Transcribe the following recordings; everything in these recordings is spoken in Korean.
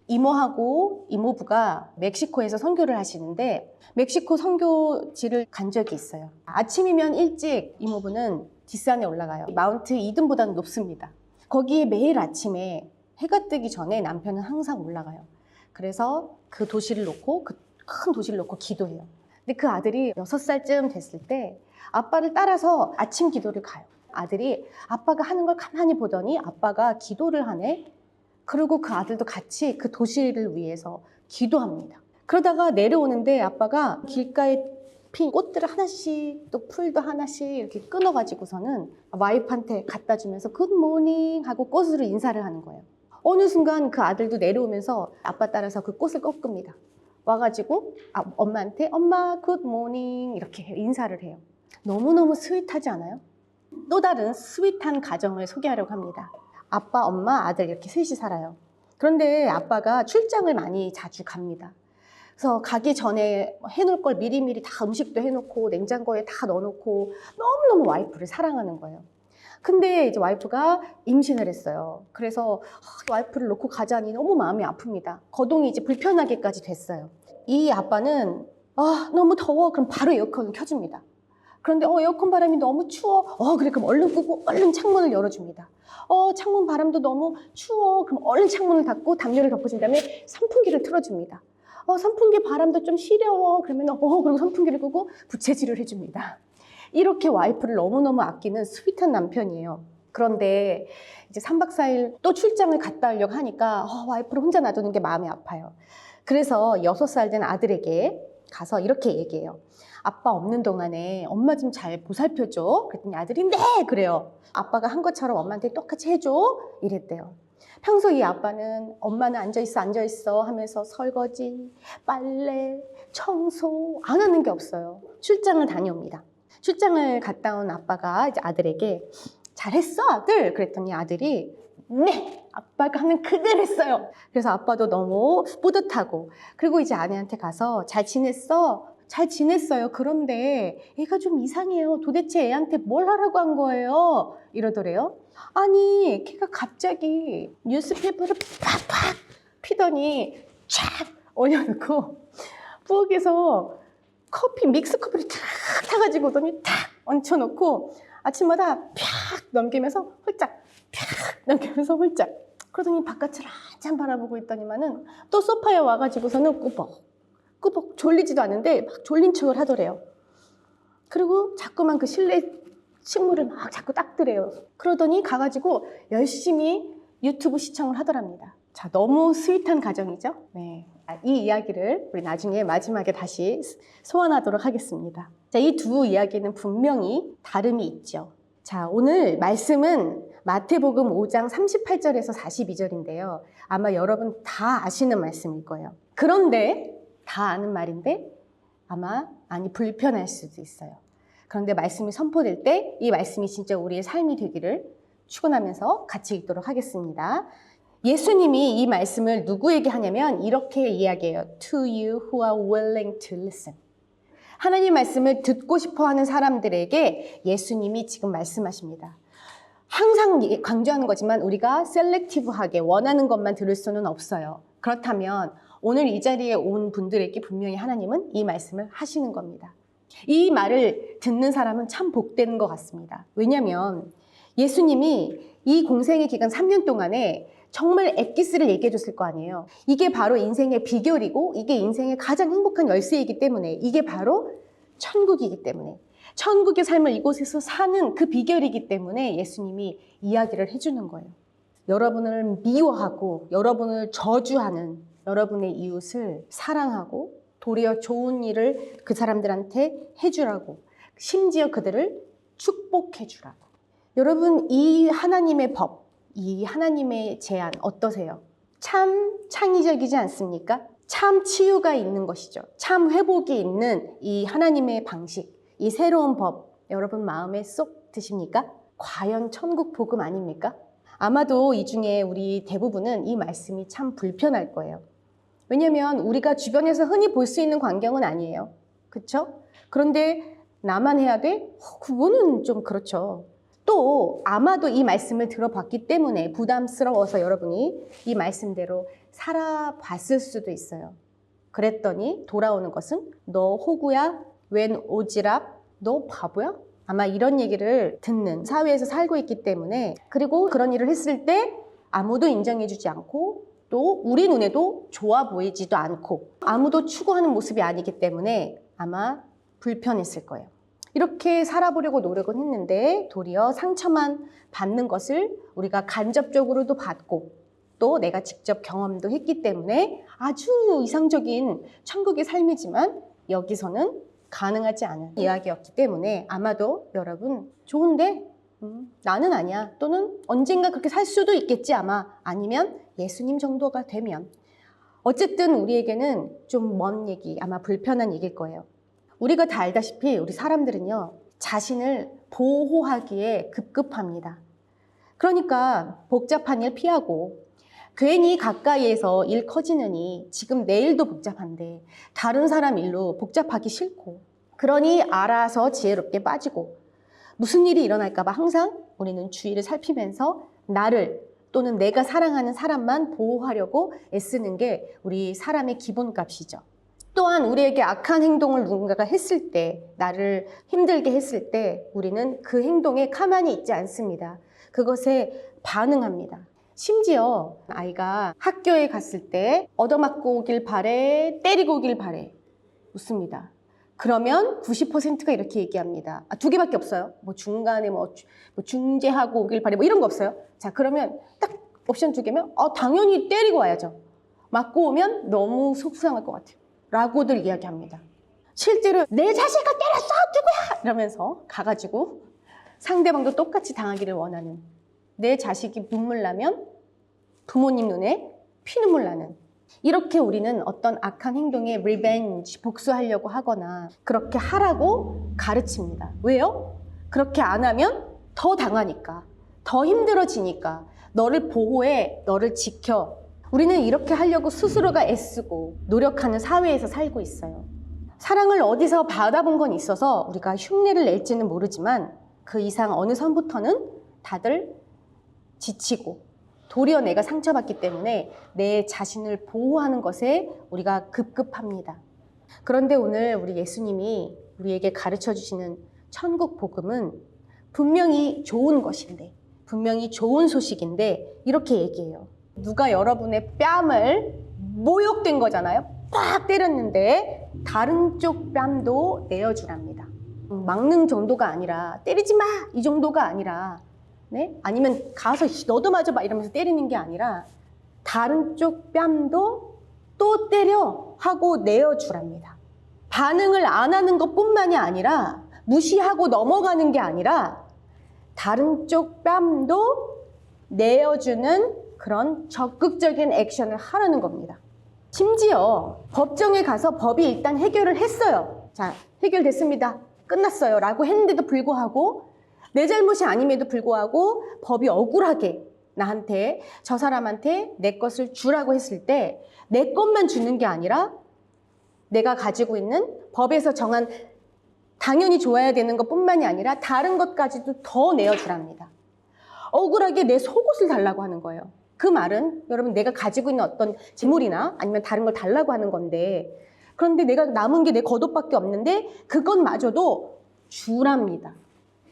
이모하고 이모부가 멕시코에서 선교를 하시는데 멕시코 선교지를 간 적이 있어요. 아침이면 일찍 이모부는 뒷산에 올라가요. 마운트 이든보다는 높습니다. 거기에 매일 아침에 해가 뜨기 전에 남편은 항상 올라가요. 그래서 그 도시를 놓고, 그 큰 도시를 놓고 기도해요. 근데 그 아들이 6살쯤 됐을 때 아빠를 따라서 아침 기도를 가요. 아들이 아빠가 하는 걸 가만히 보더니 아빠가 기도를 하네. 그리고 그 아들도 같이 그 도시를 위해서 기도합니다. 그러다가 내려오는데 아빠가 길가에 핀 꽃들을 하나씩 또 풀도 하나씩 이렇게 끊어가지고서는 와이프한테 갖다 주면서 굿모닝 하고 꽃으로 인사를 하는 거예요. 어느 순간 그 아들도 내려오면서 아빠 따라서 그 꽃을 꺾습니다. 와가지고 엄마한테 엄마 굿모닝 이렇게 인사를 해요. 너무너무 스윗하지 않아요? 또 다른 스윗한 가정을 소개하려고 합니다. 아빠, 엄마, 아들 이렇게 셋이 살아요. 그런데 아빠가 출장을 많이 자주 갑니다. 그래서 가기 전에 해놓을 걸 미리미리 다 음식도 해놓고 냉장고에 다 넣어놓고 너무너무 와이프를 사랑하는 거예요. 근데 이제 와이프가 임신을 했어요. 그래서 와이프를 놓고 가자니 너무 마음이 아픕니다. 거동이 이제 불편하게까지 됐어요. 이 아빠는 너무 더워. 그럼 바로 에어컨을 켜줍니다. 그런데 에어컨 바람이 너무 추워. 그래 그럼 얼른 끄고 얼른 창문을 열어줍니다. 창문 바람도 너무 추워. 그럼 얼른 창문을 닫고 담요를 덮어준 다음에 선풍기를 틀어줍니다. 선풍기 바람도 좀 시려워. 그러면 그럼 선풍기를 끄고 부채질을 해줍니다. 이렇게 와이프를 너무너무 아끼는 스윗한 남편이에요. 그런데 이제 3박 4일 또 출장을 갔다 오려고 하니까 와이프를 혼자 놔두는 게 마음이 아파요. 그래서 6살 된 아들에게 가서 이렇게 얘기해요. 아빠 없는 동안에 엄마 좀 잘 보살펴줘. 그랬더니 아들이 네! 그래요. 아빠가 한 것처럼 엄마한테 똑같이 해줘. 이랬대요. 평소 이 아빠는 엄마는 앉아있어 하면서 설거지, 빨래, 청소 안 하는 게 없어요. 출장을 다녀옵니다. 출장을 갔다 온 아빠가 이제 아들에게 잘했어 아들? 그랬더니 아들이 네! 아빠가 하는 그대로 했어요. 그래서 아빠도 너무 뿌듯하고 그리고 이제 아내한테 가서 잘 지냈어? 잘 지냈어요. 그런데 애가 좀 이상해요. 도대체 애한테 뭘 하라고 한 거예요? 이러더래요. 아니 걔가 갑자기 뉴스페이퍼를 팍팍 피더니 촥 올려놓고 부엌에서 믹스커피를 탁 타가지고 오더니 탁 얹혀놓고 아침마다 팍 넘기면서 홀짝 팍 넘기면서 홀짝 그러더니 바깥을 한참 바라보고 있더니만은 또 소파에 와가지고서는 꾸벅 졸리지도 않은데 막 졸린 척을 하더래요. 그리고 자꾸만 그 실내 식물을 막 자꾸 닦더래요. 그러더니 가가지고 열심히 유튜브 시청을 하더랍니다. 자, 너무 스윗한 가정이죠? 네. 이 이야기를 우리 나중에 마지막에 다시 소환하도록 하겠습니다. 자, 이 두 이야기는 분명히 다름이 있죠. 자, 오늘 말씀은 마태복음 5장 38절에서 42절인데요. 아마 여러분 다 아시는 말씀일 거예요. 그런데 다 아는 말인데 아마 많이 불편할 수도 있어요. 그런데 말씀이 선포될 때 이 말씀이 진짜 우리의 삶이 되기를 축원하면서 같이 읽도록 하겠습니다. 예수님이 이 말씀을 누구에게 하냐면 이렇게 이야기해요. To you who are willing to listen. 하나님 말씀을 듣고 싶어하는 사람들에게 예수님이 지금 말씀하십니다. 항상 강조하는 거지만 우리가 셀렉티브하게 원하는 것만 들을 수는 없어요. 그렇다면 오늘 이 자리에 온 분들에게 분명히 하나님은 이 말씀을 하시는 겁니다. 이 말을 듣는 사람은 참 복되는 것 같습니다. 왜냐하면 예수님이 이 공생의 기간 3년 동안에 정말 엑기스를 얘기해 줬을 거 아니에요. 이게 바로 인생의 비결이고 이게 인생의 가장 행복한 열쇠이기 때문에 이게 바로 천국이기 때문에 천국의 삶을 이곳에서 사는 그 비결이기 때문에 예수님이 이야기를 해주는 거예요. 여러분을 미워하고 여러분을 저주하는 여러분의 이웃을 사랑하고 도리어 좋은 일을 그 사람들한테 해주라고 심지어 그들을 축복해주라고. 여러분 이 하나님의 법, 이 하나님의 제안 어떠세요? 참 창의적이지 않습니까? 참 치유가 있는 것이죠. 참 회복이 있는 이 하나님의 방식, 이 새로운 법 여러분 마음에 쏙 드십니까? 과연 천국 복음 아닙니까? 아마도 이 중에 우리 대부분은 이 말씀이 참 불편할 거예요. 왜냐하면 우리가 주변에서 흔히 볼 수 있는 광경은 아니에요. 그렇죠? 그런데 나만 해야 돼? 그거는 좀 그렇죠. 또 아마도 이 말씀을 들어봤기 때문에 부담스러워서 여러분이 이 말씀대로 살아봤을 수도 있어요. 그랬더니 돌아오는 것은 너 호구야? 웬 오지랖? 너 바보야? 아마 이런 얘기를 듣는 사회에서 살고 있기 때문에, 그리고 그런 일을 했을 때 아무도 인정해주지 않고 또 우리 눈에도 좋아 보이지도 않고 아무도 추구하는 모습이 아니기 때문에 아마 불편했을 거예요. 이렇게 살아보려고 노력은 했는데 도리어 상처만 받는 것을 우리가 간접적으로도 받고 또 내가 직접 경험도 했기 때문에 아주 이상적인 천국의 삶이지만 여기서는 가능하지 않은 이야기였기 때문에 아마도 여러분 좋은데 나는 아니야, 또는 언젠가 그렇게 살 수도 있겠지, 아마 아니면 예수님 정도가 되면, 어쨌든 우리에게는 좀 먼 얘기, 아마 불편한 얘기일 거예요. 우리가 다 알다시피 우리 사람들은요, 자신을 보호하기에 급급합니다. 그러니까 복잡한 일 피하고 괜히 가까이에서 일 커지느니 지금 내 일도 복잡한데 다른 사람 일로 복잡하기 싫고, 그러니 알아서 지혜롭게 빠지고 무슨 일이 일어날까 봐 항상 우리는 주위를 살피면서 나를 또는 내가 사랑하는 사람만 보호하려고 애쓰는 게 우리 사람의 기본값이죠. 또한 우리에게 악한 행동을 누군가가 했을 때, 나를 힘들게 했을 때 우리는 그 행동에 가만히 있지 않습니다. 그것에 반응합니다. 심지어 아이가 학교에 갔을 때 얻어맞고 오길 바래, 때리고 오길 바래 묻습니다. 그러면 90%가 이렇게 얘기합니다. 두 개밖에 없어요. 뭐 중간에 뭐 중재하고 오길 바래 뭐 이런 거 없어요. 자, 그러면 딱 옵션 두 개면 당연히 때리고 와야죠. 맞고 오면 너무 속상할 것 같아요 라고들 이야기합니다. 실제로 내 자식을 때렸어 누구야 이러면서 가가지고 상대방도 똑같이 당하기를 원하는, 내 자식이 눈물 나면 부모님 눈에 피눈물 나는, 이렇게 우리는 어떤 악한 행동에 리벤지, 복수하려고 하거나 그렇게 하라고 가르칩니다. 왜요? 그렇게 안 하면 더 당하니까, 더 힘들어지니까, 너를 보호해, 너를 지켜. 우리는 이렇게 하려고 스스로가 애쓰고 노력하는 사회에서 살고 있어요. 사랑을 어디서 받아본 건 있어서 우리가 흉내를 낼지는 모르지만 그 이상 어느 선부터는 다들 지치고 도리어 내가 상처받기 때문에 내 자신을 보호하는 것에 우리가 급급합니다. 그런데 오늘 우리 예수님이 우리에게 가르쳐 주시는 천국 복음은 분명히 좋은 것인데, 분명히 좋은 소식인데 이렇게 얘기해요. 누가 여러분의 뺨을, 모욕된 거잖아요, 빡 때렸는데 다른 쪽 뺨도 내어주랍니다. 막는 정도가 아니라, 때리지 마 이 정도가 아니라, 네? 아니면 가서 너도 맞아봐 이러면서 때리는 게 아니라 다른 쪽 뺨도 또 때려 하고 내어주랍니다. 반응을 안 하는 것뿐만이 아니라, 무시하고 넘어가는 게 아니라 다른 쪽 뺨도 내어주는 그런 적극적인 액션을 하라는 겁니다. 심지어 법정에 가서 법이 일단 해결을 했어요. 자, 해결됐습니다, 끝났어요 라고 했는데도 불구하고, 내 잘못이 아님에도 불구하고 법이 억울하게 나한테, 저 사람한테 내 것을 주라고 했을 때 내 것만 주는 게 아니라 내가 가지고 있는 법에서 정한 당연히 줘야 되는 것뿐만이 아니라 다른 것까지도 더 내어주랍니다. 억울하게 내 속옷을 달라고 하는 거예요. 그 말은 여러분, 내가 가지고 있는 어떤 재물이나 아니면 다른 걸 달라고 하는 건데, 그런데 내가 남은 게 내 겉옷밖에 없는데 그것마저도 주랍니다.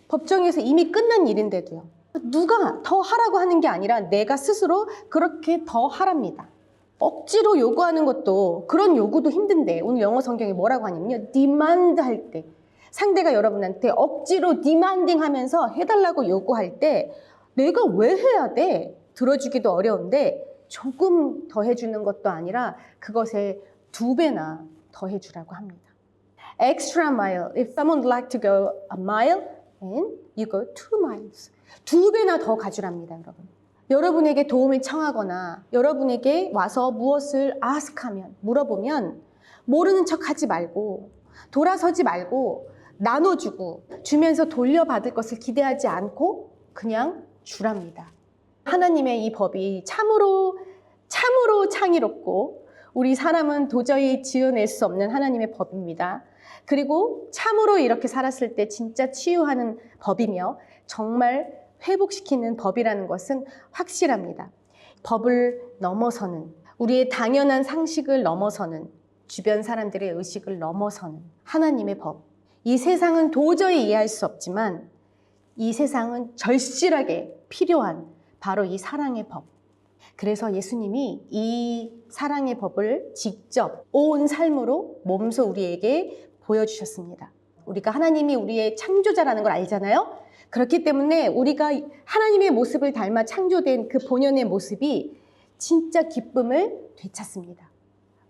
법정에서 이미 끝난 일인데도요. 누가 더 하라고 하는 게 아니라 내가 스스로 그렇게 더 하랍니다. 억지로 요구하는 것도, 그런 요구도 힘든데 오늘 영어 성경이 뭐라고 하냐면요, demand 할 때, 상대가 여러분한테 억지로 demanding 하면서 해달라고 요구할 때 내가 왜 해야 돼? 들어주기도 어려운데 조금 더 해주는 것도 아니라 그것에 2배나 더 해주라고 합니다. Extra mile. If someone would like to go a mile, and you go 2 miles. 2배나 더 가주랍니다, 여러분. 여러분에게 도움을 청하거나 여러분에게 와서 무엇을 ask하면, 물어보면 모르는 척 하지 말고, 돌아서지 말고 나눠주고, 주면서 돌려받을 것을 기대하지 않고 그냥 주랍니다. 하나님의 이 법이 참으로 창의롭고 우리 사람은 도저히 지어낼 수 없는 하나님의 법입니다. 그리고 참으로 이렇게 살았을 때 진짜 치유하는 법이며 정말 회복시키는 법이라는 것은 확실합니다. 법을 넘어서는, 우리의 당연한 상식을 넘어서는, 주변 사람들의 의식을 넘어서는 하나님의 법. 이 세상은 도저히 이해할 수 없지만 이 세상은 절실하게 필요한 바로 이 사랑의 법. 그래서 예수님이 이 사랑의 법을 직접 온 삶으로 몸소 우리에게 보여주셨습니다. 우리가 하나님이 우리의 창조자라는 걸 알잖아요. 그렇기 때문에 우리가 하나님의 모습을 닮아 창조된 그 본연의 모습이 진짜 기쁨을 되찾습니다.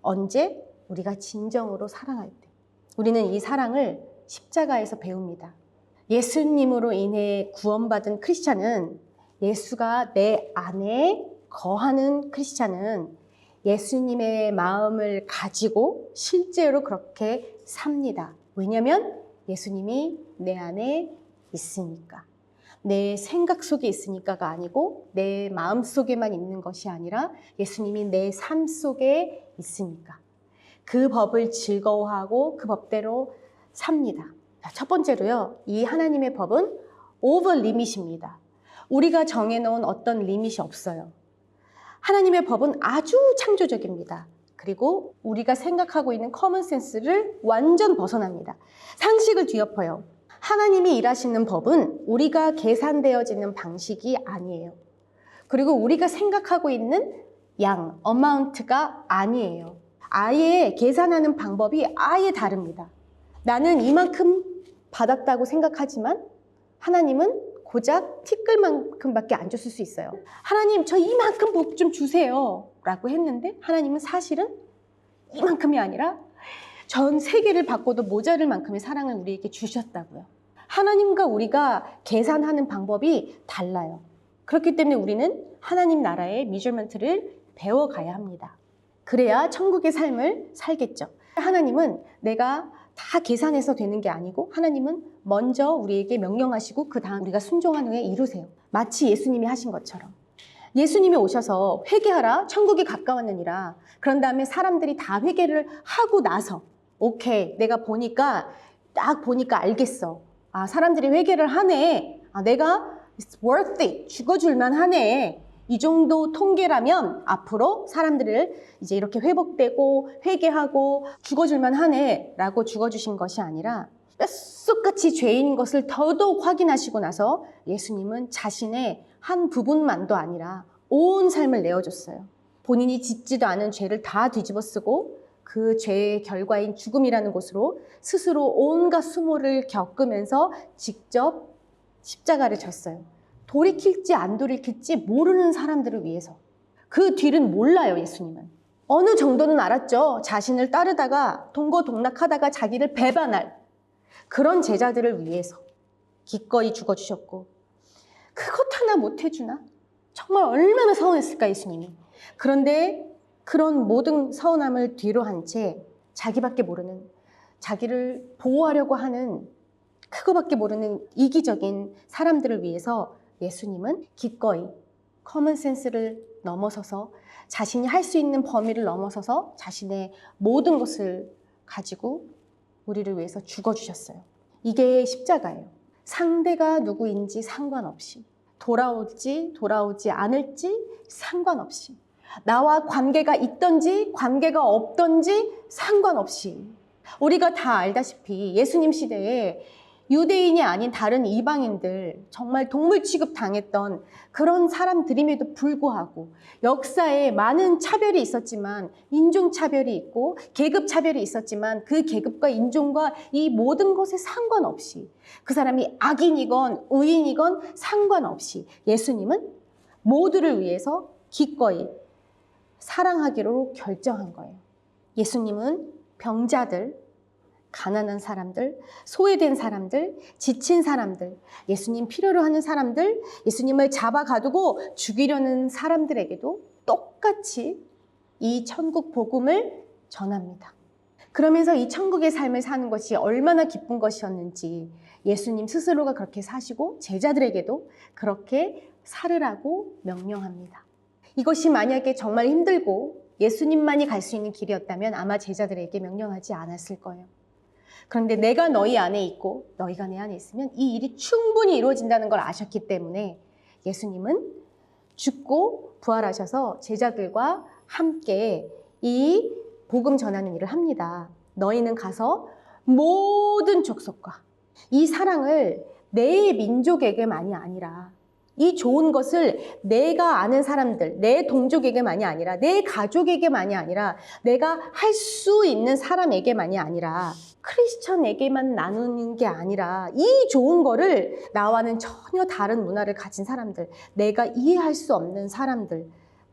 언제? 우리가 진정으로 사랑할 때. 우리는 이 사랑을 십자가에서 배웁니다. 예수님으로 인해 구원받은 크리스찬은, 예수가 내 안에 거하는 크리스찬은 예수님의 마음을 가지고 실제로 그렇게 삽니다. 왜냐하면 예수님이 내 안에 있으니까. 내 생각 속에 있으니까가 아니고 내 마음 속에만 있는 것이 아니라 예수님이 내 삶 속에 있으니까. 그 법을 즐거워하고 그 법대로 삽니다. 첫 번째로요, 이 하나님의 법은 오버 리밋입니다. 우리가 정해놓은 어떤 리밋이 없어요. 하나님의 법은 아주 창조적입니다. 그리고 우리가 생각하고 있는 커먼 센스를 완전 벗어납니다. 상식을 뒤엎어요. 하나님이 일하시는 법은 우리가 계산되어지는 방식이 아니에요. 그리고 우리가 생각하고 있는 양, 어마운트가 아니에요. 아예 계산하는 방법이 아예 다릅니다. 나는 이만큼 받았다고 생각하지만 하나님은 고작 티끌만큼밖에 안 줬을 수 있어요. 하나님, 저 이만큼 복 좀 주세요 라고 했는데 하나님은 사실은 이만큼이 아니라 전 세계를 바꿔도 모자랄 만큼의 사랑을 우리에게 주셨다고요. 하나님과 우리가 계산하는 방법이 달라요. 그렇기 때문에 우리는 하나님 나라의 미저먼트를 배워가야 합니다. 그래야 천국의 삶을 살겠죠. 하나님은 내가 다 계산해서 되는 게 아니고 하나님은 먼저 우리에게 명령하시고 그 다음 우리가 순종한 후에 이루세요. 마치 예수님이 하신 것처럼. 예수님이 오셔서 회개하라, 천국이 가까웠느니라. 그런 다음에 사람들이 다 회개를 하고 나서 오케이, 내가 딱 보니까 알겠어. 아, 사람들이 회개를 하네. 아, 내가 it's worth it, 죽어줄만 하네. 이 정도 통계라면 앞으로 사람들을 이제 이렇게 회복되고 회개하고 죽어줄만 하네 라고 죽어주신 것이 아니라 뼛속같이 죄인인 것을 더더욱 확인하시고 나서 예수님은 자신의 한 부분만도 아니라 온 삶을 내어줬어요. 본인이 짓지도 않은 죄를 다 뒤집어 쓰고 그 죄의 결과인 죽음이라는 곳으로 스스로 온갖 수모를 겪으면서 직접 십자가를 졌어요. 돌이킬지 안 돌이킬지 모르는 사람들을 위해서. 그 뒤는 몰라요, 예수님은. 어느 정도는 알았죠. 자신을 따르다가 동고동락하다가 자기를 배반할 그런 제자들을 위해서 기꺼이 죽어주셨고, 그것 하나 못 해주나? 정말 얼마나 서운했을까, 예수님이. 그런데 그런 모든 서운함을 뒤로 한 채 자기밖에 모르는, 자기를 보호하려고 하는 그거밖에 모르는 이기적인 사람들을 위해서 예수님은 기꺼이 커먼센스를 넘어서서 자신이 할 수 있는 범위를 넘어서서 자신의 모든 것을 가지고 우리를 위해서 죽어주셨어요. 이게 십자가예요. 상대가 누구인지 상관없이, 돌아오지 않을지 상관없이, 나와 관계가 있던지 관계가 없던지 상관없이, 우리가 다 알다시피 예수님 시대에 유대인이 아닌 다른 이방인들, 정말 동물 취급 당했던 그런 사람들임에도 불구하고 역사에 많은 차별이 있었지만, 인종차별이 있고 계급차별이 있었지만 그 계급과 인종과 이 모든 것에 상관없이, 그 사람이 악인이건 의인이건 상관없이 예수님은 모두를 위해서 기꺼이 사랑하기로 결정한 거예요. 예수님은 병자들, 가난한 사람들, 소외된 사람들, 지친 사람들, 예수님 필요로 하는 사람들, 예수님을 잡아가두고 죽이려는 사람들에게도 똑같이 이 천국 복음을 전합니다. 그러면서 이 천국의 삶을 사는 것이 얼마나 기쁜 것이었는지 예수님 스스로가 그렇게 사시고 제자들에게도 그렇게 살으라고 명령합니다. 이것이 만약에 정말 힘들고 예수님만이 갈 수 있는 길이었다면 아마 제자들에게 명령하지 않았을 거예요. 그런데 내가 너희 안에 있고 너희가 내 안에 있으면 이 일이 충분히 이루어진다는 걸 아셨기 때문에 예수님은 죽고 부활하셔서 제자들과 함께 이 복음 전하는 일을 합니다. 너희는 가서 모든 족속과 이 사랑을 내 민족에게만이 아니라 이 좋은 것을 내가 아는 사람들, 내 동족에게만이 아니라 내 가족에게만이 아니라 내가 할 수 있는 사람에게만이 아니라 크리스천에게만 나누는 게 아니라 이 좋은 거를 나와는 전혀 다른 문화를 가진 사람들, 내가 이해할 수 없는 사람들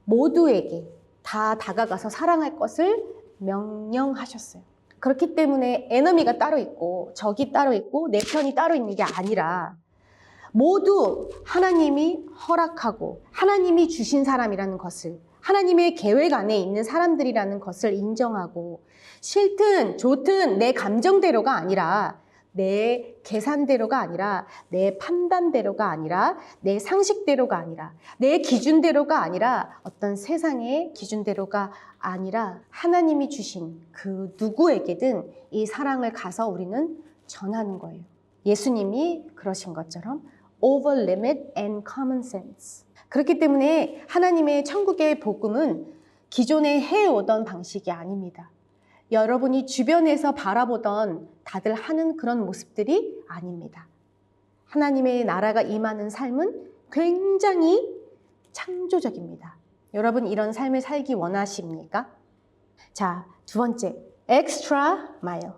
모두에게 다 다가가서 사랑할 것을 명령하셨어요. 그렇기 때문에 에너미가 따로 있고 적이 따로 있고 내 편이 따로 있는 게 아니라 모두 하나님이 허락하고 하나님이 주신 사람이라는 것을, 하나님의 계획 안에 있는 사람들이라는 것을 인정하고 싫든 좋든 내 감정대로가 아니라 내 계산대로가 아니라 내 판단대로가 아니라 내 상식대로가 아니라 내 기준대로가 아니라 어떤 세상의 기준대로가 아니라 하나님이 주신 그 누구에게든 이 사랑을 가서 우리는 전하는 거예요. 예수님이 그러신 것처럼 over limit and common sense. 그렇기 때문에 하나님의 천국의 복음은 기존에 해오던 방식이 아닙니다. 여러분이 주변에서 바라보던 다들 하는 그런 모습들이 아닙니다. 하나님의 나라가 임하는 삶은 굉장히 창조적입니다. 여러분 이런 삶을 살기 원하십니까? 자, 두 번째, extra mile.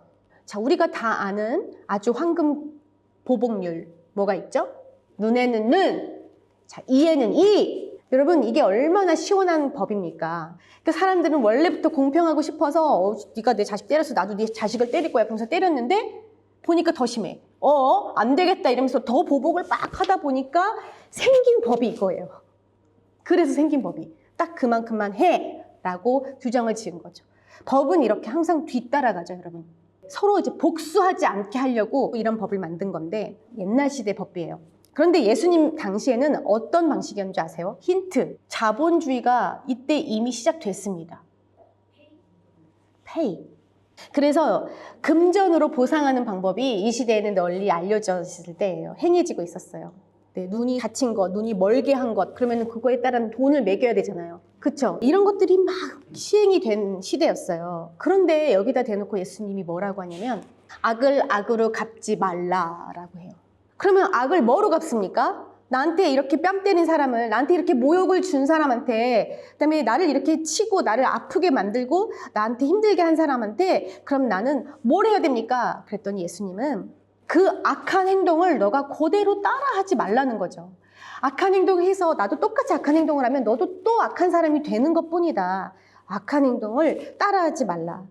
자, 우리가 다 아는 아주 황금 보복률 뭐가 있죠? 눈에는 눈, 자, 이에는 이. 여러분 이게 얼마나 시원한 법입니까? 그러니까 사람들은 원래부터 공평하고 싶어서 네가 내 자식 때렸어, 나도 네 자식을 때릴 거야 그러면서 때렸는데 보니까 더 심해. 안 되겠다 이러면서 더 보복을 막 하다 보니까 생긴 법이 이거예요. 그래서 생긴 법이 딱 그만큼만 해 라고 규정을 지은 거죠. 법은 이렇게 항상 뒤따라가죠, 여러분. 서로 이제 복수하지 않게 하려고 이런 법을 만든 건데 옛날 시대 법이에요. 그런데 예수님 당시에는 어떤 방식이었는지 아세요? 힌트, 자본주의가 이때 이미 시작됐습니다. 페이. 그래서 금전으로 보상하는 방법이 이 시대에는 널리 알려졌을 때예요. 행해지고 있었어요. 네, 눈이 다친 것, 눈이 멀게 한 것, 그러면 그거에 따른 돈을 매겨야 되잖아요. 그쵸? 이런 것들이 막 시행이 된 시대였어요. 그런데 여기다 대놓고 예수님이 뭐라고 하냐면 악을 악으로 갚지 말라라고 해요. 그러면 악을 뭐로 갚습니까? 나한테 이렇게 뺨 때린 사람을, 나한테 이렇게 모욕을 준 사람한테, 그다음에 나를 이렇게 치고 나를 아프게 만들고 나한테 힘들게 한 사람한테 그럼 나는 뭘 해야 됩니까? 그랬더니 예수님은 그 악한 행동을 너가 그대로 따라하지 말라는 거죠. 악한 행동을 해서 나도 똑같이 악한 행동을 하면 너도 또 악한 사람이 되는 것뿐이다. 악한 행동을 따라하지 말라.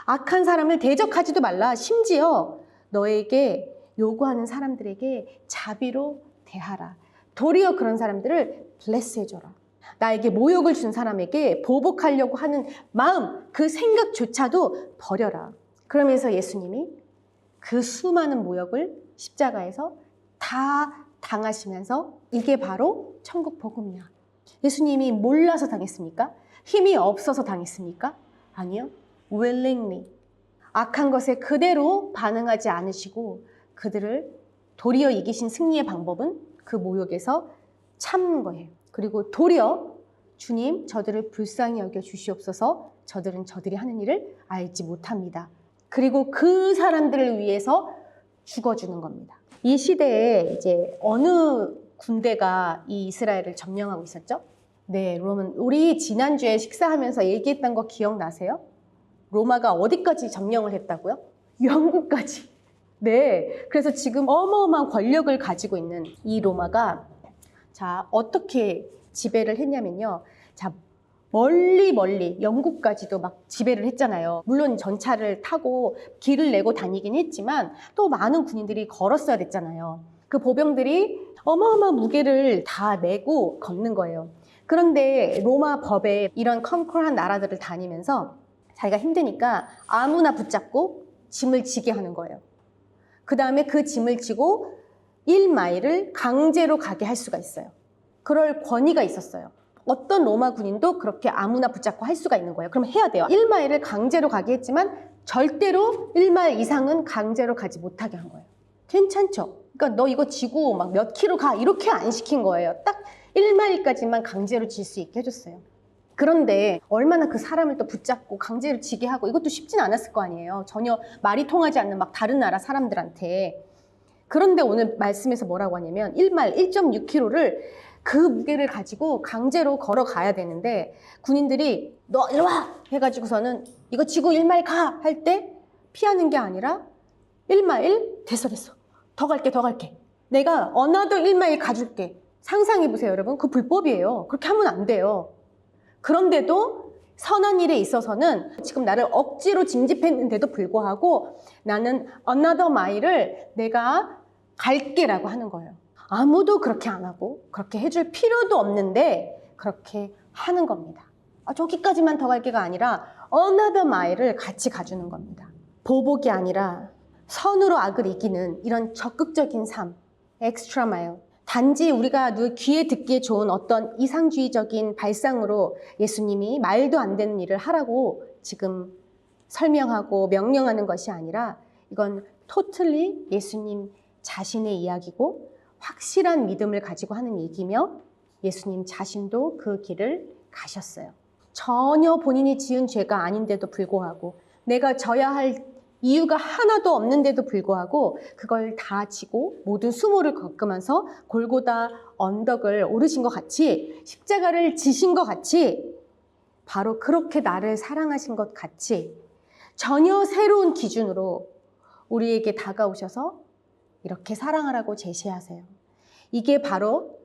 악한 사람을 대적하지도 말라. 심지어 너에게 요구하는 사람들에게 자비로 대하라. 도리어 그런 사람들을 bless 해줘라. 나에게 모욕을 준 사람에게 보복하려고 하는 마음, 그 생각조차도 버려라. 그러면서 예수님이 그 수많은 모욕을 십자가에서 다 당하시면서 이게 바로 천국 복음이야. 예수님이 몰라서 당했습니까? 힘이 없어서 당했습니까? 아니요. willingly. 악한 것에 그대로 반응하지 않으시고 그들을 도리어 이기신 승리의 방법은 그 모욕에서 참는 거예요. 그리고 도리어 주님 저들을 불쌍히 여겨 주시옵소서, 저들은 저들이 하는 일을 알지 못합니다. 그리고 그 사람들을 위해서 죽어주는 겁니다. 이 시대에 이제 어느 군대가 이 이스라엘을 점령하고 있었죠? 네, 로마는 우리 지난주에 식사하면서 얘기했던 거 기억나세요? 로마가 어디까지 점령을 했다고요? 영국까지. 네, 그래서 지금 어마어마한 권력을 가지고 있는 이 로마가 자 어떻게 지배를 했냐면요. 자 멀리 영국까지도 막 지배를 했잖아요. 물론 전차를 타고 길을 내고 다니긴 했지만 또 많은 군인들이 걸었어야 됐잖아요. 그 보병들이 어마어마한 무게를 다 메고 걷는 거예요. 그런데 로마 법에 이런 컨커한 나라들을 다니면서 자기가 힘드니까 아무나 붙잡고 짐을 지게 하는 거예요. 그 다음에 그 짐을 지고 1마일을 강제로 가게 할 수가 있어요. 그럴 권위가 있었어요. 어떤 로마 군인도 그렇게 아무나 붙잡고 할 수가 있는 거예요. 그럼 해야 돼요. 1마일을 강제로 가게 했지만 절대로 1마일 이상은 강제로 가지 못하게 한 거예요. 괜찮죠? 그러니까 너 이거 지고 막 몇 킬로 가 이렇게 안 시킨 거예요. 딱 1마일까지만 강제로 질 수 있게 해줬어요. 그런데 얼마나 그 사람을 또 붙잡고 강제로 지게 하고 이것도 쉽진 않았을 거 아니에요. 전혀 말이 통하지 않는 막 다른 나라 사람들한테. 그런데 오늘 말씀에서 뭐라고 하냐면 1마일 1.6km를 그 무게를 가지고 강제로 걸어가야 되는데 군인들이 너 이리 와! 해가지고서는 이거 지고 1마일 가! 할 때 피하는 게 아니라 1마일 됐어 더 갈게 내가 another 1마일 가줄게. 상상해보세요 여러분. 그 불법이에요. 그렇게 하면 안 돼요. 그런데도 선한 일에 있어서는 지금 나를 억지로 징집했는데도 불구하고 나는 another mile을 내가 갈게라고 하는 거예요. 아무도 그렇게 안 하고 그렇게 해줄 필요도 없는데 그렇게 하는 겁니다. 저기까지만 더 갈게가 아니라 another mile을 같이 가주는 겁니다. 보복이 아니라 선으로 악을 이기는 이런 적극적인 삶, extra mile. 단지 우리가 귀에 듣기에 좋은 어떤 이상주의적인 발상으로 예수님이 말도 안 되는 일을 하라고 지금 설명하고 명령하는 것이 아니라 이건 totally 예수님 자신의 이야기고 확실한 믿음을 가지고 하는 얘기며 예수님 자신도 그 길을 가셨어요. 전혀 본인이 지은 죄가 아닌데도 불구하고 내가 져야 할 이유가 하나도 없는데도 불구하고 그걸 다 지고 모든 수모를 겪으면서 골고다 언덕을 오르신 것 같이 십자가를 지신 것 같이 바로 그렇게 나를 사랑하신 것 같이 전혀 새로운 기준으로 우리에게 다가오셔서 이렇게 사랑하라고 제시하세요. 이게 바로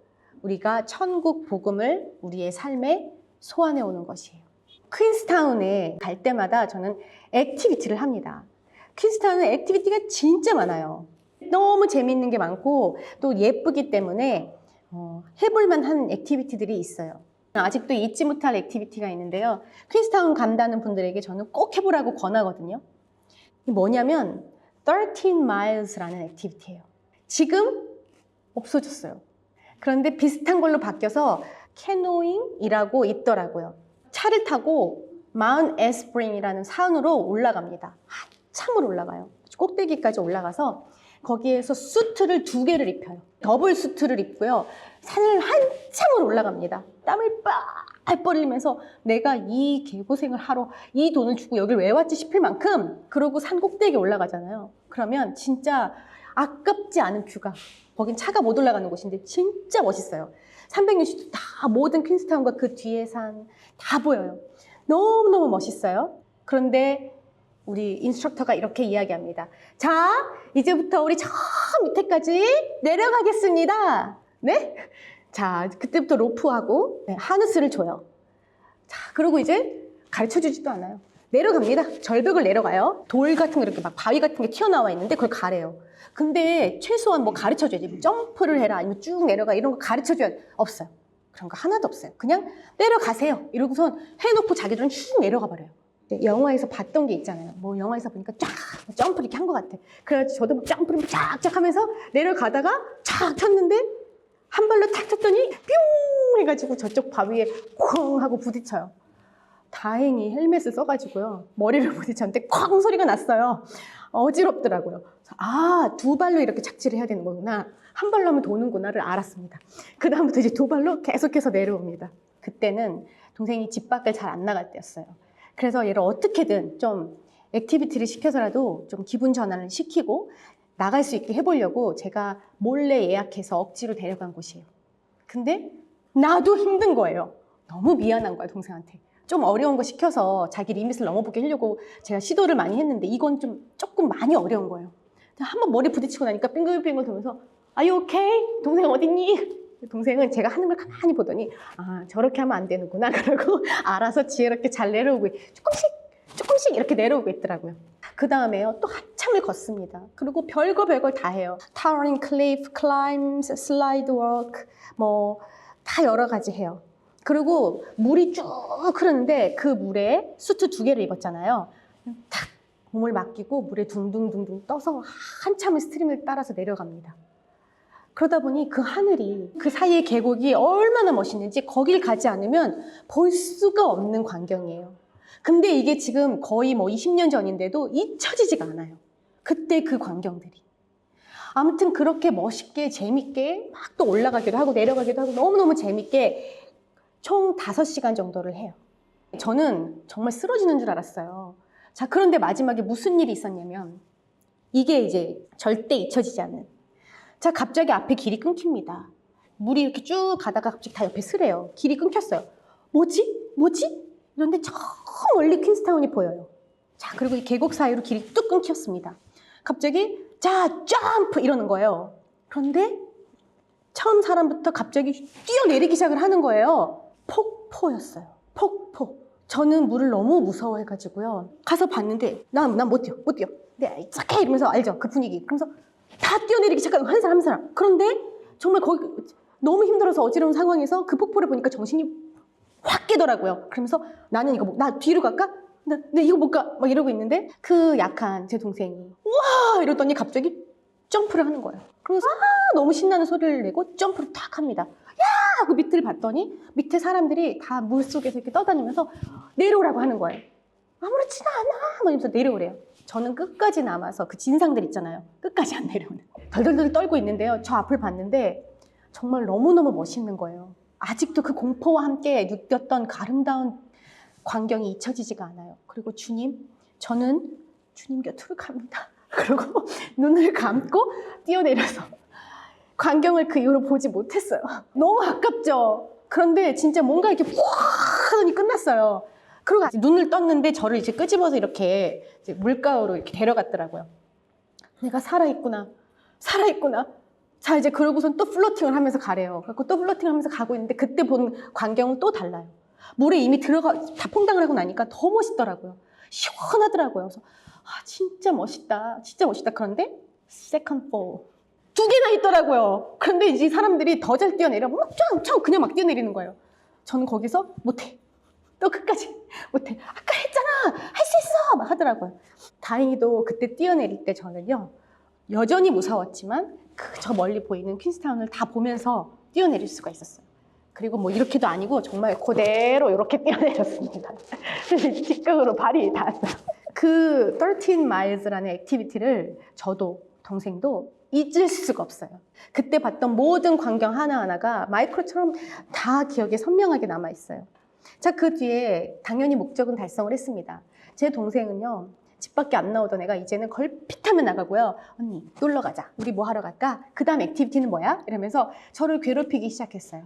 우리가 천국 복음을 우리의 삶에 소환해 오는 것이에요. 퀸스타운에 갈 때마다 저는 액티비티를 합니다. 퀸스타운은 액티비티가 진짜 많아요. 너무 재미있는 게 많고 또 예쁘기 때문에 해볼만 한 액티비티들이 있어요. 아직도 잊지 못할 액티비티가 있는데요. 퀸스타운 간다는 분들에게 저는 꼭 해보라고 권하거든요. 뭐냐면 13 miles라는 액티비티예요. 지금 없어졌어요. 그런데 비슷한 걸로 바뀌어서 캐노잉이라고 있더라고요. 차를 타고 마운 에스프링이라는 산으로 올라갑니다. 한참을 올라가요. 꼭대기까지 올라가서 거기에서 수트를 2개를 입혀요. 더블 수트를 입고요. 산을 한참을 올라갑니다. 땀을 빨 뻘리면서 내가 이 개고생을 하러 이 돈을 주고 여길 왜 왔지 싶을 만큼 그러고 산 꼭대기에 올라가잖아요. 그러면 진짜 아깝지 않은 뷰가 거긴 차가 못 올라가는 곳인데 진짜 멋있어요. 360도 다 모든 퀸스타운과 그 뒤에 산 다 보여요. 너무너무 멋있어요. 그런데 우리 인스트럭터가 이렇게 이야기합니다. 자, 이제부터 우리 저 밑에까지 내려가겠습니다. 네? 자, 그때부터 로프하고 하느스를 줘요. 자, 그리고 이제 가르쳐주지도 않아요. 내려갑니다. 절벽을 내려가요. 돌 같은 거 이렇게 막 바위 같은 게 튀어나와 있는데 그걸 가래요. 근데 최소한 뭐 가르쳐줘야지. 점프를 해라 아니면 쭉 내려가 이런 거 가르쳐줘야 없어요. 그런 거 하나도 없어요. 그냥 내려가세요. 이러고선 해놓고 자기들은 쭉 내려가 버려요. 영화에서 봤던 게 있잖아요. 뭐 영화에서 보니까 쫙 점프 이렇게 한 것 같아. 그래가지고 저도 막 점프를 쫙쫙 하면서 내려가다가 쫙 쳤는데 한 발로 탁 쳤더니 뿅 해가지고 저쪽 바위에 쾅 하고 부딪혀요. 다행히 헬멧을 써가지고요. 머리를 부딪혔는데 쾅 소리가 났어요. 어지럽더라고요. 아, 2발로 이렇게 착지를 해야 되는 거구나. 한 발로 하면 도는구나를 알았습니다. 그 다음부터 이제 2발로 계속해서 내려옵니다. 그때는 동생이 집 밖을 잘 안 나갈 때였어요. 그래서 얘를 어떻게든 좀 액티비티를 시켜서라도 좀 기분 전환을 시키고 나갈 수 있게 해보려고 제가 몰래 예약해서 억지로 데려간 곳이에요. 근데 나도 힘든 거예요. 너무 미안한 거야, 동생한테. 좀 어려운 거 시켜서 자기 리밋을 넘어보게 하려고 제가 시도를 많이 했는데 이건 조금 많이 어려운 거예요. 한번 머리 부딪히고 나니까 빙글빙글 돌면서 Are you okay? 동생 어딨니? 동생은 제가 하는 걸 가만히 보더니 아, 저렇게 하면 안 되는구나 그러고 알아서 지혜롭게 잘 내려오고 조금씩 이렇게 내려오고 있더라고요. 그 다음에요 또 한참을 걷습니다. 그리고 별걸 다 해요. Towering cliff, climbs, slide walk 뭐 다 여러 가지 해요. 그리고 물이 쭉 흐르는데 그 물에 수트 2개를 입었잖아요. 탁 몸을 맡기고 물에 둥둥둥둥 떠서 한참을 스트림을 따라서 내려갑니다. 그러다 보니 그 하늘이 그 사이의 계곡이 얼마나 멋있는지 거길 가지 않으면 볼 수가 없는 광경이에요. 근데 이게 지금 거의 뭐 20년 전인데도 잊혀지지가 않아요. 그때 그 광경들이. 아무튼 그렇게 멋있게 재밌게 막 또 올라가기도 하고 내려가기도 하고 너무너무 재밌게 총 5시간 정도를 해요. 저는 정말 쓰러지는 줄 알았어요. 자, 그런데 마지막에 무슨 일이 있었냐면 이게 이제 절대 잊혀지지 않는. 자, 갑자기 앞에 길이 끊깁니다. 물이 이렇게 쭉 가다가 갑자기 다 옆에 쓰래요. 길이 끊겼어요. 뭐지? 뭐지? 그런데 저 멀리 퀸스타운이 보여요. 자, 그리고 이 계곡 사이로 길이 뚝 끊겼습니다. 갑자기 자, 점프 이러는 거예요. 그런데 처음 사람부터 갑자기 뛰어내리기 시작을 하는 거예요. 폭포였어요. 폭포. 저는 물을 너무 무서워해가지고요. 가서 봤는데 난 못 뛰어. 네, 착해 이러면서 알죠? 그 분위기. 그러면서 다 뛰어내리기 시작하는 한 사람 한 사람. 그런데 정말 거기 너무 힘들어서 어지러운 상황에서 그 폭포를 보니까 정신이 확 깨더라고요. 그러면서 나는 이거 나 뒤로 갈까? 나 이거 못 가. 막 이러고 있는데 그 약한 제 동생이 우와 이러더니 갑자기 점프를 하는 거예요. 그래서 너무 신나는 소리를 내고 점프를 탁 합니다. 야! 하고 밑을 봤더니 밑에 사람들이 다 물속에서 이렇게 떠다니면서 내려오라고 하는 거예요. 아무렇지도 않아! 막 이러면서 내려오래요. 저는 끝까지 남아서 그 진상들 있잖아요. 끝까지 안 내려오는. 덜덜덜 떨고 있는데요. 저 앞을 봤는데 정말 너무너무 멋있는 거예요. 아직도 그 공포와 함께 느꼈던 그 아름다운 광경이 잊혀지지가 않아요. 그리고 주님, 저는 주님 곁으로 갑니다. 그리고 눈을 감고 뛰어내려서 광경을 그 이후로 보지 못했어요. 너무 아깝죠? 그런데 진짜 뭔가 이렇게 푹 하더니 끝났어요. 그리고 눈을 떴는데 저를 이제 끄집어서 이렇게 이제 물가로 이렇게 데려갔더라고요. 내가 살아있구나. 살아있구나. 자, 이제 그러고선 또 플로팅을 하면서 가래요. 그래서 또 플로팅을 하면서 가고 있는데 그때 본 광경은 또 달라요. 물에 이미 다 퐁당을 하고 나니까 더 멋있더라고요. 시원하더라고요. 그래서 진짜 멋있다. 진짜 멋있다. 그런데 second fall. 2개나 있더라고요. 그런데 이제 사람들이 더 잘 뛰어내려. 쫙쫙 그냥 막 뛰어내리는 거예요. 저는 거기서 못해. 또 끝까지 못해. 아까 했잖아. 할 수 있어. 막 하더라고요. 다행히도 그때 뛰어내릴 때 저는요. 여전히 무서웠지만 저 멀리 보이는 퀸스타운을 다 보면서 뛰어내릴 수가 있었어요. 그리고 뭐 이렇게도 아니고 정말 그대로 이렇게 뛰어내렸습니다. 직각으로 발이 닿았어요. 그 13 miles라는 액티비티를 저도 동생도 잊을 수가 없어요. 그때 봤던 모든 광경 하나하나가 마이크로처럼 다 기억에 선명하게 남아있어요. 자, 그 뒤에 당연히 목적은 달성을 했습니다. 제 동생은요. 집 밖에 안 나오던 애가 이제는 걸핏하면 나가고요. 언니 놀러 가자. 우리 뭐 하러 갈까? 그 다음 액티비티는 뭐야? 이러면서 저를 괴롭히기 시작했어요.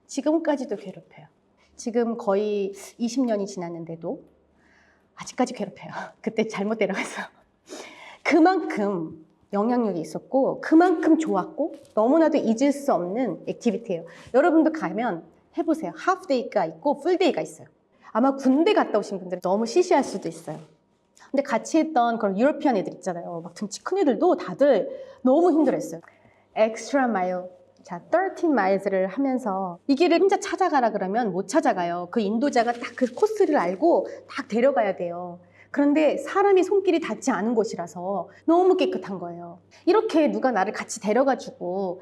지금까지도 괴롭혀요. 지금 거의 20년이 지났는데도 아직까지 괴롭혀요. 그때 잘못 데려갔어요. 그만큼 영향력이 있었고 그만큼 좋았고 너무나도 잊을 수 없는 액티비티예요. 여러분도 가면 해보세요. 하프데이가 있고 풀데이가 있어요. 아마 군대 갔다 오신 분들은 너무 시시할 수도 있어요. 근데 같이 했던 그런 유러피안 애들 있잖아요. 막 등치 큰 애들도 다들 너무 힘들었어요. 엑스트라 마일. 자, 13 miles를 하면서 이 길을 혼자 찾아가라 그러면 못 찾아가요. 그 인도자가 딱 그 코스를 알고 딱 데려가야 돼요. 그런데 사람이 손길이 닿지 않은 곳이라서 너무 깨끗한 거예요. 이렇게 누가 나를 같이 데려가지고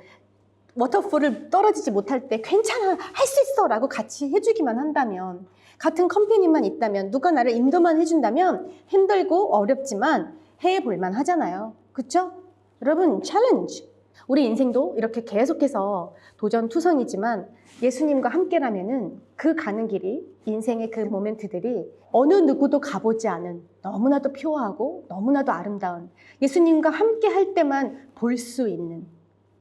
워터폴을 떨어지지 못할 때 괜찮아, 할 수 있어 라고 같이 해주기만 한다면, 같은 컴퍼니만 있다면, 누가 나를 인도만 해준다면 힘들고 어렵지만 해볼만 하잖아요. 그쵸? 여러분, 챌린지. 우리 인생도 이렇게 계속해서 도전투성이지만 예수님과 함께라면은 그 가는 길이, 인생의 그 모멘트들이 어느 누구도 가보지 않은 너무나도 표어하고 너무나도 아름다운, 예수님과 함께 할 때만 볼 수 있는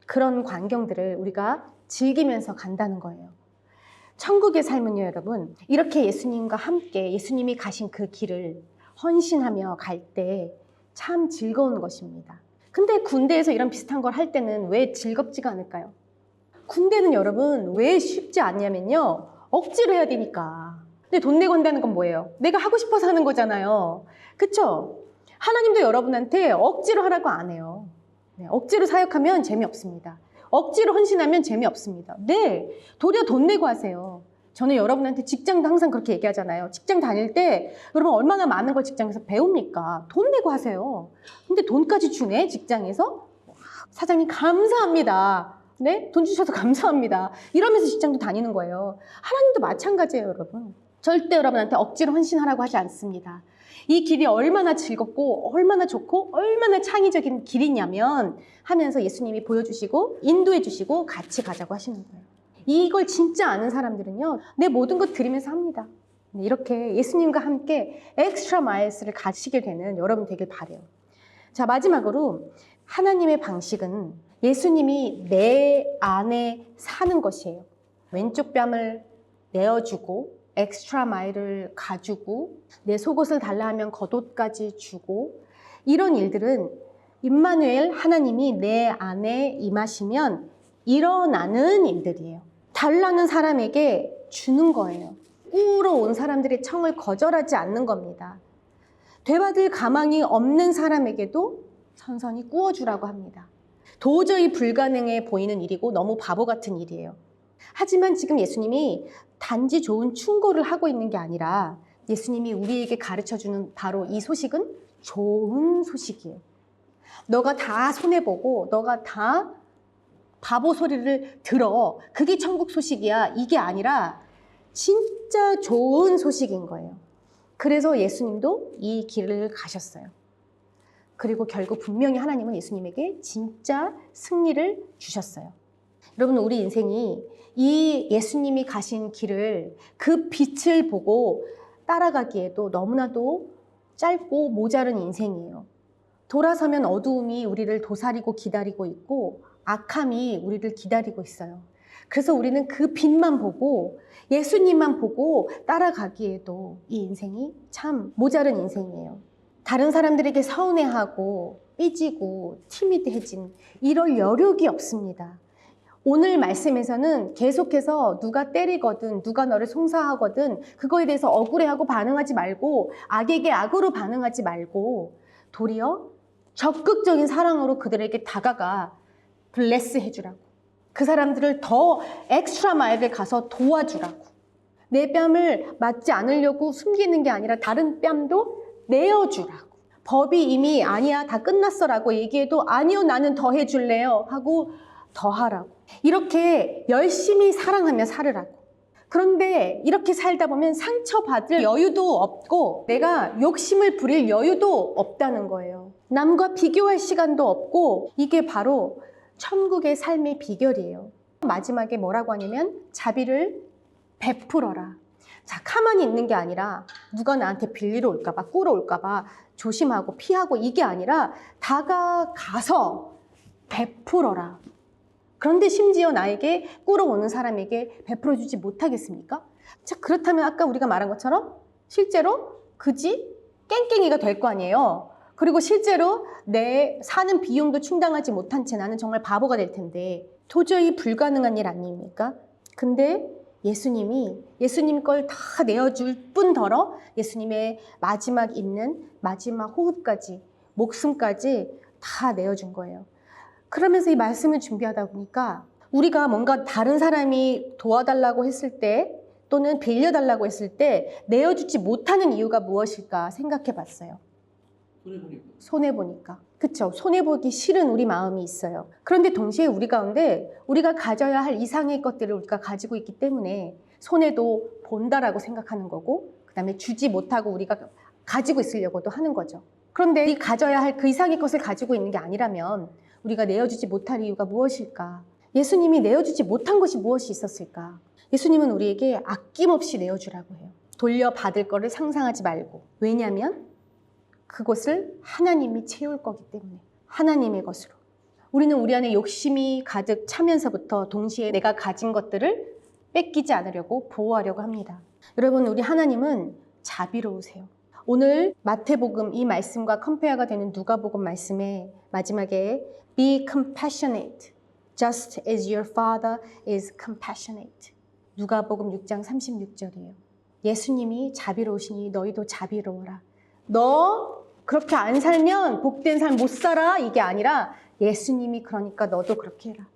그런 광경들을 우리가 즐기면서 간다는 거예요. 천국의 삶은요, 여러분, 이렇게 예수님과 함께 예수님이 가신 그 길을 헌신하며 갈 때 참 즐거운 것입니다. 근데 군대에서 이런 비슷한 걸 할 때는 왜 즐겁지가 않을까요? 군대는 여러분 왜 쉽지 않냐면요, 억지로 해야 되니까. 근데 돈 내고 한다는 건 뭐예요? 내가 하고 싶어서 하는 거잖아요. 그쵸? 하나님도 여러분한테 억지로 하라고 안 해요. 네, 억지로 사역하면 재미없습니다. 억지로 헌신하면 재미없습니다. 네, 도리어 돈 내고 하세요. 저는 여러분한테 직장도 항상 그렇게 얘기하잖아요. 직장 다닐 때 여러분 얼마나 많은 걸 직장에서 배웁니까? 돈 내고 하세요. 근데 돈까지 주네, 직장에서? 사장님 감사합니다. 네? 돈 주셔서 감사합니다. 이러면서 직장도 다니는 거예요. 하나님도 마찬가지예요, 여러분. 절대 여러분한테 억지로 헌신하라고 하지 않습니다. 이 길이 얼마나 즐겁고 얼마나 좋고 얼마나 창의적인 길이냐면 하면서 예수님이 보여주시고 인도해 주시고 같이 가자고 하시는 거예요. 이걸 진짜 아는 사람들은요, 내 모든 것 드리면서 합니다. 이렇게 예수님과 함께 엑스트라 마일스를 가시게 되는 여러분 되길 바라요. 자, 마지막으로 하나님의 방식은 예수님이 내 안에 사는 것이에요. 왼쪽 뺨을 내어주고 엑스트라 마일을 가지고 내 속옷을 달라 하면 겉옷까지 주고, 이런 일들은 임마누엘 하나님이 내 안에 임하시면 일어나는 일들이에요. 달라는 사람에게 주는 거예요. 꾸러 온 사람들의 청을 거절하지 않는 겁니다. 되받을 가망이 없는 사람에게도 선선히 꾸어주라고 합니다. 도저히 불가능해 보이는 일이고 너무 바보 같은 일이에요. 하지만 지금 예수님이 단지 좋은 충고를 하고 있는 게 아니라 예수님이 우리에게 가르쳐주는 바로 이 소식은 좋은 소식이에요. 너가 다 손해보고 너가 다 바보 소리를 들어, 그게 천국 소식이야, 이게 아니라 진짜 좋은 소식인 거예요. 그래서 예수님도 이 길을 가셨어요. 그리고 결국 분명히 하나님은 예수님에게 진짜 승리를 주셨어요. 여러분, 우리 인생이 이 예수님이 가신 길을, 그 빛을 보고 따라가기에도 너무나도 짧고 모자른 인생이에요. 돌아서면 어두움이 우리를 도사리고 기다리고 있고 악함이 우리를 기다리고 있어요. 그래서 우리는 그 빛만 보고 예수님만 보고 따라가기에도 이 인생이 참 모자른 인생이에요. 다른 사람들에게 서운해하고 삐지고 티미드해진 이럴 여력이 없습니다. 오늘 말씀에서는 계속해서 누가 때리거든, 누가 너를 송사하거든 그거에 대해서 억울해하고 반응하지 말고, 악에게 악으로 반응하지 말고 도리어 적극적인 사랑으로 그들에게 다가가 블레스 해주라고, 그 사람들을 더 엑스트라 마일을 가서 도와주라고, 내 뺨을 맞지 않으려고 숨기는 게 아니라 다른 뺨도 내어주라고, 법이 이미 아니야 다 끝났어 라고 얘기해도 아니요 나는 더 해줄래요 하고 더 하라고, 이렇게 열심히 사랑하며 살으라고. 그런데 이렇게 살다 보면 상처받을 여유도 없고 내가 욕심을 부릴 여유도 없다는 거예요. 남과 비교할 시간도 없고, 이게 바로 천국의 삶의 비결이에요. 마지막에 뭐라고 하냐면 자비를 베풀어라. 자, 가만히 있는 게 아니라 누가 나한테 빌리러 올까봐, 꾸러 올까봐 조심하고 피하고, 이게 아니라 다가가서 베풀어라. 그런데 심지어 나에게 꾸러 오는 사람에게 베풀어주지 못하겠습니까? 자, 그렇다면 아까 우리가 말한 것처럼 실제로 그지 깽깽이가 될 거 아니에요. 그리고 실제로 내 사는 비용도 충당하지 못한 채 나는 정말 바보가 될 텐데, 도저히 불가능한 일 아닙니까? 근데 예수님이 예수님 걸 다 내어줄 뿐더러 예수님의 마지막 있는 마지막 호흡까지, 목숨까지 다 내어준 거예요. 그러면서 이 말씀을 준비하다 보니까 우리가 뭔가 다른 사람이 도와달라고 했을 때 또는 빌려달라고 했을 때 내어주지 못하는 이유가 무엇일까 생각해 봤어요. 손해보니까. 그쵸? 손해보기 싫은 우리 마음이 있어요. 그런데 동시에 우리 가운데 우리가 가져야 할 이상의 것들을 우리가 가지고 있기 때문에 손해도 본다라고 생각하는 거고, 그 다음에 주지 못하고 우리가 가지고 있으려고도 하는 거죠. 그런데 이 가져야 할 그 이상의 것을 가지고 있는 게 아니라면 우리가 내어주지 못할 이유가 무엇일까? 예수님이 내어주지 못한 것이 무엇이 있었을까? 예수님은 우리에게 아낌없이 내어주라고 해요. 돌려받을 거를 상상하지 말고. 왜냐하면 그것을 하나님이 채울 거기 때문에, 하나님의 것으로. 우리는 우리 안에 욕심이 가득 차면서부터 동시에 내가 가진 것들을 뺏기지 않으려고 보호하려고 합니다. 여러분, 우리 하나님은 자비로우세요. 오늘 마태복음 이 말씀과 컴페어가 되는 누가복음 말씀의 마지막에 Be compassionate, just as your father is compassionate. 누가복음 6장 36절이에요. 예수님이 자비로우시니 너희도 자비로워라. 너 그렇게 안 살면 복된 삶 못 살아, 이게 아니라 예수님이 그러니까 너도 그렇게 해라.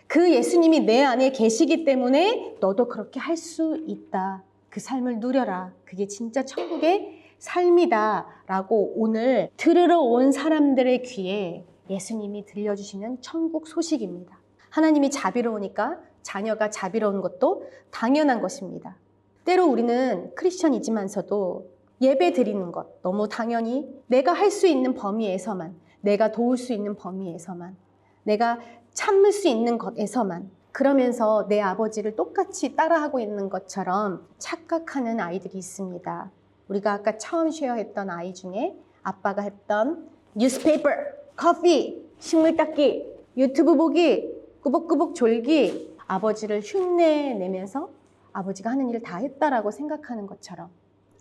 그 예수님이 내 안에 계시기 때문에 너도 그렇게 할 수 있다. 그 삶을 누려라. 그게 진짜 천국의 삶이다 라고 오늘 들으러 온 사람들의 귀에 예수님이 들려주시는 천국 소식입니다. 하나님이 자비로우니까 자녀가 자비로운 것도 당연한 것입니다. 때로 우리는 크리스천이지만서도 예배 드리는 것 너무 당연히 내가 할 수 있는 범위에서만, 내가 도울 수 있는 범위에서만, 내가 참을 수 있는 것에서만, 그러면서 내 아버지를 똑같이 따라하고 있는 것처럼 착각하는 아이들이 있습니다. 우리가 아까 처음 쉐어했던 아이 중에 아빠가 했던 뉴스페이퍼, 커피, 식물 닦기, 유튜브 보기, 꾸벅꾸벅 졸기, 아버지를 흉내내면서 아버지가 하는 일을 다 했다라고 생각하는 것처럼.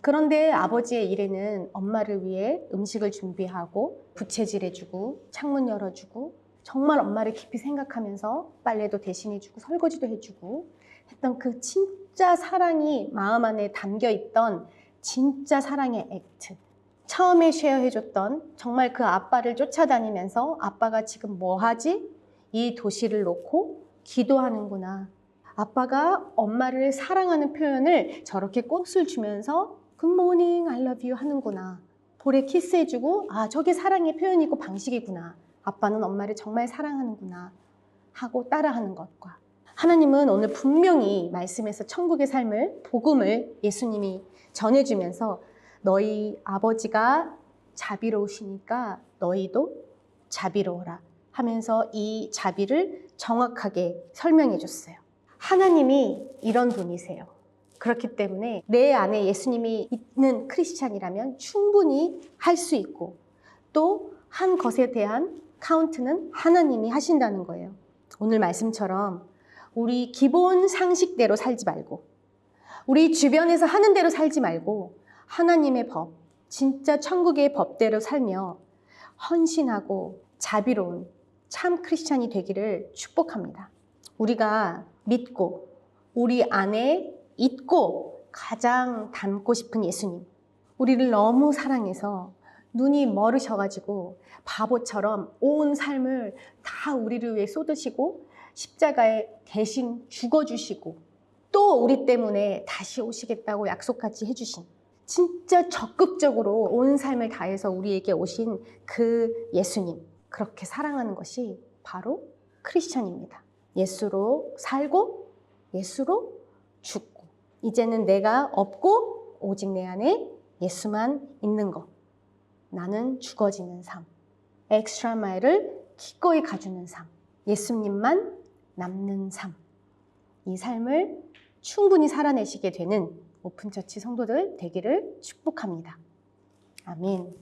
그런데 아버지의 일에는 엄마를 위해 음식을 준비하고 부채질해주고 창문 열어주고 정말 엄마를 깊이 생각하면서 빨래도 대신해주고 설거지도 해주고 했던 그 진짜 사랑이 마음 안에 담겨있던 진짜 사랑의 액트. 처음에 쉐어해줬던 정말 그 아빠를 쫓아다니면서 아빠가 지금 뭐 하지? 이 도시를 놓고 기도하는구나. 아빠가 엄마를 사랑하는 표현을 저렇게 꽃을 주면서 Good morning, I love you 하는구나. 볼에 키스해주고 아 저게 사랑의 표현이고 방식이구나. 아빠는 엄마를 정말 사랑하는구나 하고 따라하는 것과 하나님은 오늘 분명히 말씀에서 천국의 삶을 복음을 예수님이 전해주면서 너희 아버지가 자비로우시니까 너희도 자비로워라 하면서 이 자비를 정확하게 설명해 줬어요. 하나님이 이런 분이세요. 그렇기 때문에 내 안에 예수님이 있는 크리스찬이라면 충분히 할 수 있고 또 한 것에 대한 카운트는 하나님이 하신다는 거예요. 오늘 말씀처럼 우리 기본 상식대로 살지 말고 우리 주변에서 하는 대로 살지 말고 하나님의 법, 진짜 천국의 법대로 살며 헌신하고 자비로운 참 크리스찬이 되기를 축복합니다. 우리가 믿고 우리 안에 있고 가장 닮고 싶은 예수님, 우리를 너무 사랑해서 눈이 멀으셔가지고 바보처럼 온 삶을 다 우리를 위해 쏟으시고 십자가에 대신 죽어주시고 또 우리 때문에 다시 오시겠다고 약속까지 해주신 진짜 적극적으로 온 삶을 다해서 우리에게 오신 그 예수님, 그렇게 사랑하는 것이 바로 크리스찬입니다. 예수로 살고 예수로 죽고 이제는 내가 없고 오직 내 안에 예수만 있는 것. 나는 죽어지는 삶, 엑스트라 마일을 기꺼이 가주는 삶, 예수님만 남는 삶. 이 삶을 충분히 살아내시게 되는 오픈처치 성도들 되기를 축복합니다. 아멘.